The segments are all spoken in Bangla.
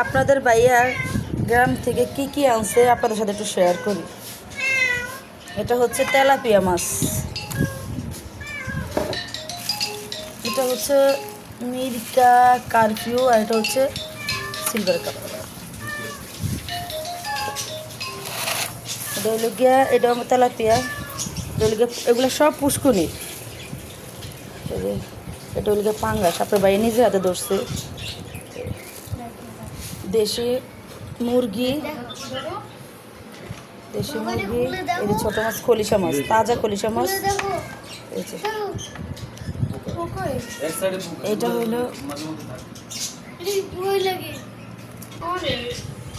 আপনাদের ভাইয়া গ্রাম থেকে কি কি আনছে আপনাদের সাথে একটু শেয়ার করি। এটা হচ্ছে তেলাপিয়া মাছ, এটা হচ্ছে মিরকা কারফিউ, আর এটা হচ্ছে সিলভার কাপ। এটা হলো গিয়া, এটা তেলাপিয়া, এটা হলো গিয়া, এগুলো সব পুষ্কুনি। এটা হলো গিয়া পাঙ্গাস, আপনার ভাই নিজে হাতে ধরছে। দেশি মুরগি, দেশি মুরগি, এই যে ছোটো মাছ, খলিশা মাছ, তাজা খলিশা মাছ। এই যে এটা হলো,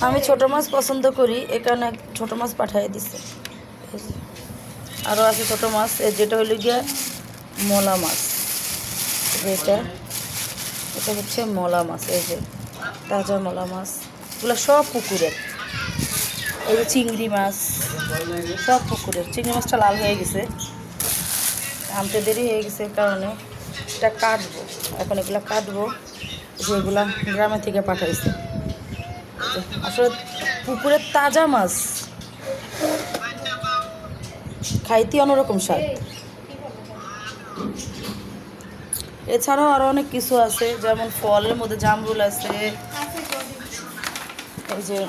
আমি ছোটো মাছ পছন্দ করি, এ কারণে ছোটো মাছ পাঠিয়ে দিছে। আরও আছে ছোটো মাছ, যেটা হলো গিয়া মলা মাছ। এটা এটা হচ্ছে মলা মাছ, এই যে তাজা মলা মাছ, এগুলো সব পুকুরের। এই যে চিংড়ি মাছ, সব পুকুরের। চিংড়ি মাছটা লাল হয়ে গেছে, আনতে দেরি হয়ে গেছে কারণে এটা কাটবো এখন, এগুলো কাটবো, যেগুলা গ্রামে থেকে পাঠাইছে। আসলে পুকুরের তাজা মাছ খাইতে অন্যরকম স্বাদ। এছাড়াও আরও অনেক কিছু আছে, যেমন ফলের মধ্যে জামরুল আছে, এই যে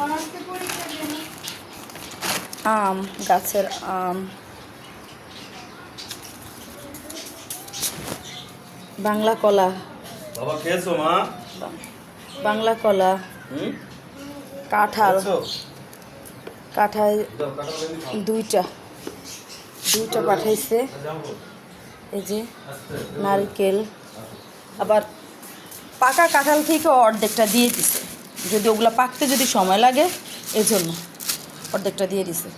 আম, গাছের আম, বাংলা কলা, বাবা খেয়েছো মা? বাংলা কলা, কাঁঠাল, কাঁঠাল দুইটা পাঠাইছে। এই যে নারকেল, আবার পাকা কাঁঠাল থেকে অর্ধেকটা দিয়ে দিছে, যদি ওগুলো পাকতে যদি সময় লাগে এজন্য অর্ধেকটা দিয়ে দিছে।